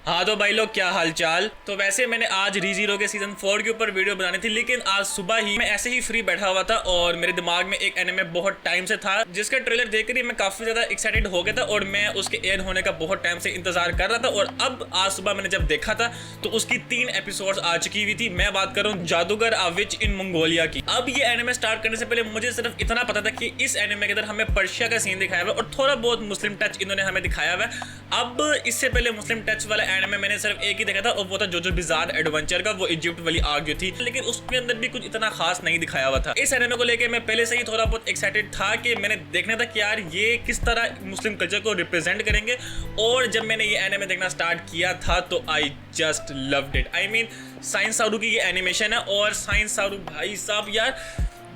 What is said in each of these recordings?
हाँ तो भाई लोग, क्या हाल चाल। तो वैसे मैंने आज रीजीरो के सीजन 4 के ऊपर वीडियो बनानी थी, लेकिन आज सुबह ही मैं ऐसे ही फ्री बैठा हुआ था और मेरे दिमाग में एक एनिमे बहुत टाइम से था जिसका ट्रेलर देखकर ही मैं काफी ज्यादा एक्साइटेड हो गया था और मैं उसके एयर होने का बहुत टाइम से इंतजार कर रहा था। और अब आज सुबह मैंने जब देखा था तो उसकी 3 एपिसोड्स आ चुकी हुई थी। मैं बात कर रहा हूँ जादूगर अ विच इन मंगोलिया की। अब ये एनिमे स्टार्ट करने से पहले मुझे सिर्फ इतना पता था कि इस एनिमे के अंदर हमें पर्शिया का सीन दिखाया हुआ है और थोड़ा बहुत मुस्लिम टच इन्होंने हमें दिखाया हुआ है। अब इससे पहले मुस्लिम टच वाला एनिमे मैंने सिर्फ एक ही देखा था और वो था जोजो बिज़ार एडवेंचर का, वो इजिप्ट वाली आर्क जो थी, लेकिन उसके अंदर भी कुछ इतना खास नहीं दिखाया हुआ था। इस एनिमे को लेके मैं पहले से ही थोड़ा बहुत एक्साइटेड था कि मैंने देखना था कि यार ये किस तरह मुस्लिम कल्चर को रिप्रेजेंट करेंगे। और जब मैंने ये एनिमे देखना स्टार्ट किया था तो I just loved it. I mean science सारू की ये एनिमेशन है और साइंस सारू भाई साहब यार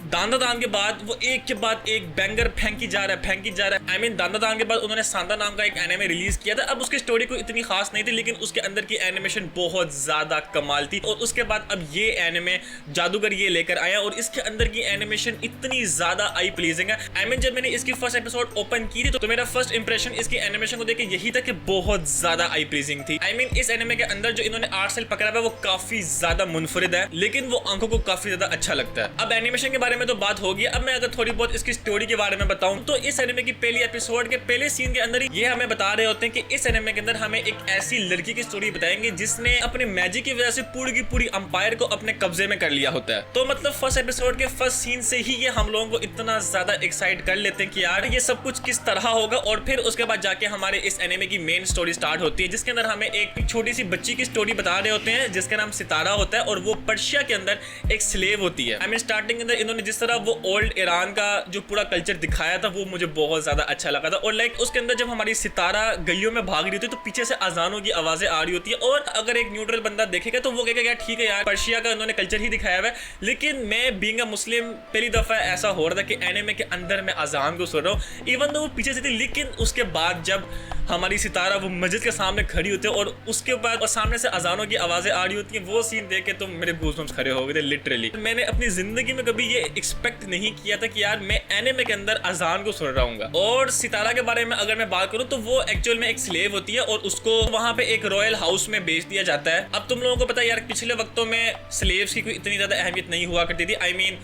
दान के बाद वो एक के बाद एक बैंगर फेंकी जा रहा है। आई मीन दान के बाद उन्होंने सांदा नाम का एक एनिमे रिलीज किया था। अब उसकी स्टोरी कोई इतनी खास नहीं थी, लेकिन उसके अंदर की एनिमेशन बहुत ज्यादा कमाल थी। और उसके बाद अब ये एनिमे जादूगर ये लेकर आया और इसके अंदर की एनिमेशन इतनी ज्यादा आई प्लीजिंग है। आई मीन जब मैंने इसकी फर्स्ट एपिसोड ओपन की थी तो मेरा फर्स्ट इंप्रेशन इसकी एनिमेशन को देख यही था कि बहुत ज्यादा आई प्लीजिंग थी। आई मीन इस एनिमे के अंदर जो इन्होंने आर्ट स्टाइल पकड़ा हुआ है वो काफी ज्यादा मुनफरिद है, लेकिन वो आंखों को काफी ज्यादा अच्छा लगता है। अब एनिमेशन के बारे में तो बात होगी। अब मैं अगर थोड़ी बहुत इसकी स्टोरी के बारे में बताऊं तो इस एनिमे की पहली एपिसोड के पहले सीन के अंदर ये हमें बता रहे होते हैं कि इस एनिमे के अंदर हमें एक ऐसी लड़की की स्टोरी बताएंगे जिसने अपने मैजिक की वजह से पूरी की पूरी अंपायर को अपने कब्जे में कर लिया होता है। तो मतलब फर्स्ट एपिसोड के फर्स्ट सीन से ही ये हम लोगों को इतना ज्यादा एक्साइट कर लेते हैं कि यार ये सब कुछ किस तरह होगा। और फिर उसके बाद जाके हमारे इस एनिमे की मेन स्टोरी स्टार्ट होती है, जिसके अंदर हमें एक छोटी सी बच्ची की स्टोरी बता रहे होते हैं जिसका नाम सितारा होता है और वो पर्शिया के अंदर एक स्लेव होती है। आई मीन स्टार्टिंग के अंदर इन्होंने जिस तरह वो ओल्ड ईरान का जो पूरा कल्चर दिखाया था वो मुझे बहुत ज्यादा अच्छा लगा था। और लाइक उसके अंदर जब हमारी सितारा गलियों में भाग रही होती है तो पीछे से अजानों की आवाजें आ रही होती है। और अगर एक न्यूट्रल बंदा देखेगा तो वो कहेगा यार ठीक है यार पर्शिया का उन्होंने कल्चर ही दिखाया हुआ है। लेकिन मैं बीइंग अ मुस्लिम पहली दफा ऐसा हो रहा था कि एनिमे के अंदर मैं अजान को सुन रहा हूँ, इवन तो वो पीछे से थी। लेकिन उसके बाद जब हमारी सितारा वो मस्जिद के सामने खड़ी होती है और उसके बाद और सामने से अजानों की आवाजें आ रही होती हैं, वो सीन देख के तो मेरे गूज़बम्स खड़े हो गए थे लिटरली। मैंने अपनी जिंदगी में कभी ये एक्सपेक्ट नहीं किया था कि यार मैं एनिमे के अंदर अजान को सुन रहा हूँ। और सितारा के बारे में अगर मैं बात करूँ तो वो एक्चुअल में एक स्लेव होती है और उसको वहाँ पे एक रॉयल हाउस में बेच दिया जाता है। अब तुम लोगों को पता है यार पिछले वक्तों में स्लेव्स की कोई इतनी ज्यादा अहमियत नहीं हुआ करती थी। आई मीन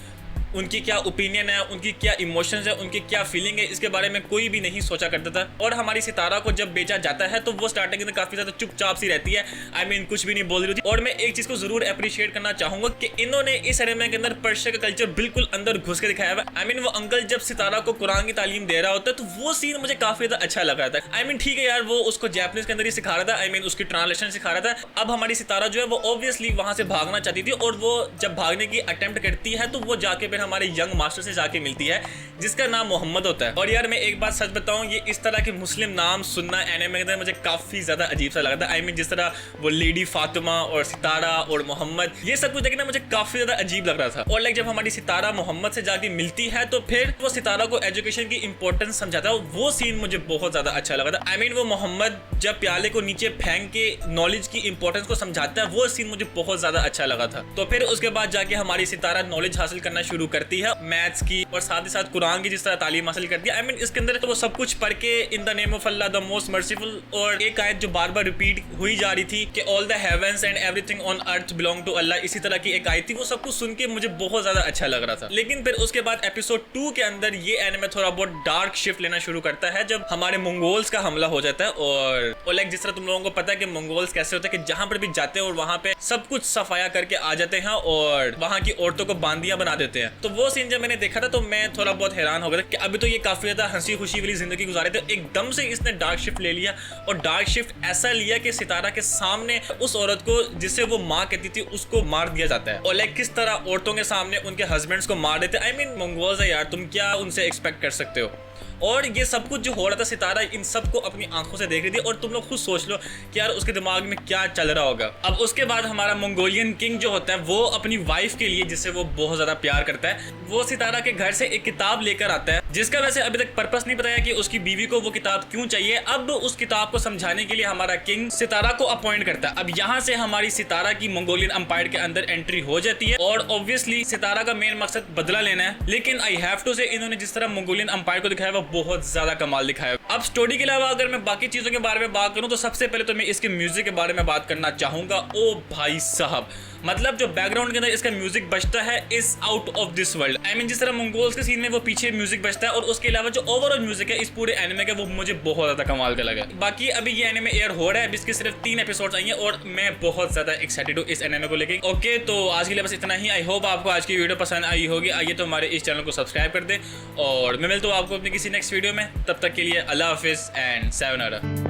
उनकी क्या ओपिनियन है, उनकी क्या इमोशंस है, उनकी क्या फीलिंग है, इसके बारे में कोई भी नहीं सोचा करता था। और हमारी सितारा को जब बेचा जाता है तो वो स्टार्टिंग में काफी ज्यादा चुपचाप सी रहती है। आई मीन कुछ भी नहीं बोल रही होती। और मैं एक चीज को जरूर अप्रिशिएट करना चाहूंगा कि इन्होंने इस एनिमे के अंदर पर्शिया का कल्चर बिल्कुल अंदर घुस के दिखाया हुआ। आई मीन वो अंकल जब सितारा को कुरान की तालीम दे रहा होता है तो वो सीन मुझे काफी ज्यादा अच्छा लगा था। आई मीन ठीक है यार वो उसको जैपनीज के अंदर ही सिखा रहा था, आई मीन उसकी ट्रांसलेशन सिखा रहा था। अब हमारी सितारा जो है वो ऑब्वियसली वहां से भागना चाहती थी और वो जब भागने की अटेम्प्ट करती है तो वो जाके फिर हमारे यंग मास्टर से जाके मिलती है जिसका नाम मोहम्मद होता है। और यार मैं एक बात सच बताऊं, ये इस तरह के मुस्लिम नाम सुनना एनिमे के अंदर मुझे काफी ज्यादा अजीब सा लगा था। आई मीन जिस तरह वो लेडी फातिमा और सितारा और मोहम्मद, ये सब कुछ देखना मुझे काफी ज्यादा अजीब लग रहा था। और लाइक जब हमारी सितारा मोहम्मद से जाके मिलती है तो फिर वो सितारा को एजुकेशन की इंपॉर्टेंस समझाता है, वो सीन मुझे बहुत ज्यादा अच्छा लगा था। आई मीन वो मोहम्मद जब प्याले को नीचे फेंक के नॉलेज की इंपॉर्टेंस को समझाता है, वो सीन मुझे बहुत ज्यादा अच्छा लगा था। तो फिर उसके बाद जाके हमारी सितारा नॉलेज हासिल करना शुरू करती है मैथ्स की और साथ ही साथ कुरान की जिस तरह तालीम हासिल करती है। आई मीन इसके अंदर तो वो सब कुछ पढ़ के in the name of Allah the most merciful, और एक आयत जो बार बार रिपीट हुई जा रही थी कि all the heavens and everything on earth belong to Allah, इसी तरह की एक आयत थी। वो सब कुछ सुन के मुझे बहुत ज्यादा अच्छा लग रहा था। लेकिन फिर उसके बाद एपिसोड 2 के अंदर ये एनिमे थोड़ा बहुत डार्क शिफ्ट लेना शुरू करता है जब हमारे मंगोल्स का हमला हो जाता है। और लाइक जिस तरह तुम लोगों को पता है कि मंगोल्स कैसे होते हैं कि जहां पर भी जाते हैं और वहां पे सब कुछ सफाया करके आ जाते हैं और वहां की औरतों को बांदियां बना देते हैं। तो वो सीन जब मैंने देखा था तो मैं थोड़ा बहुत हैरान हो गया था कि अभी तो ये काफी ज्यादा हंसी खुशी वाली जिंदगी गुजारे थे, एकदम से इसने डार्क शिफ्ट ले लिया। और डार्क शिफ्ट ऐसा लिया कि सितारा के सामने उस औरत को जिसे वो माँ कहती थी उसको मार दिया जाता है। और लाइक किस तरह औरतों के सामने उनके हस्बैंड्स को मार देते। आई मीन मंगोल्स है यार, तुम क्या उनसे एक्सपेक्ट कर सकते हो। और ये सब कुछ जो हो रहा था सितारा इन सबको अपनी आंखों से देख रही थी। और तुम लोग खुद सोच लो कि यार उसके दिमाग में क्या चल रहा होगा। अब उसके बाद हमारा मंगोलियन किंग जो होता है वो अपनी वाइफ के लिए, जिससे वो बहुत ज्यादा प्यार करता है, वो सितारा के घर से एक किताब लेकर आता है जिसका वैसे अभी तक पर्पस नहीं बताया कि उसकी बीवी को वो किताब क्यों चाहिए। अब उस किताब को समझाने के लिए हमारा किंग सितारा को अपॉइंट करता है। अब यहाँ से हमारी सितारा की मंगोलियन अंपायर के अंदर एंट्री हो जाती है और ऑब्वियसली सितारा का मेन मकसद बदला लेना है। लेकिन आई हैव टू से इन्होंने जिस तरह मंगोलियन अंपायर को दिखाया वो बहुत ज्यादा कमाल दिखाया। अब स्टोरी के अलावा अगर मैं बाकी चीज़ों के बारे में बात करूं तो सबसे पहले तो मैं इसके म्यूजिक के बारे में बात करना चाहूँगा। ओ भाई साहब, मतलब जो बैकग्राउंड के अंदर इसका म्यूजिक बजता है is out of this world. I mean जिस तरह मंगोल्स के सीन में वो पीछे म्यूजिक बजता है, और उसके अलावा जो ओवरऑल म्यूजिक है इस पूरे एनिमे का वो मुझे बहुत ज़्यादा कमाल का लगा। बाकी अभी ये एनिमे एयर हो रहा है, अभी इसके सिर्फ 3 एपिसोड्स आई हैं और मैं बहुत ज़्यादा एक्साइटेड हूँ इस एनिमे को लेके। ओके, तो आज के लिए बस इतना ही। आई होप आपको आज की वीडियो पसंद आई होगी। आइए तो हमारे इस चैनल को सब्सक्राइब कर दे और मैं मिलता हूँ आपको अपनी किसी नेक्स्ट वीडियो में। तब तक के लिए अल्लाह हाफिज़ एंड सायोनारा।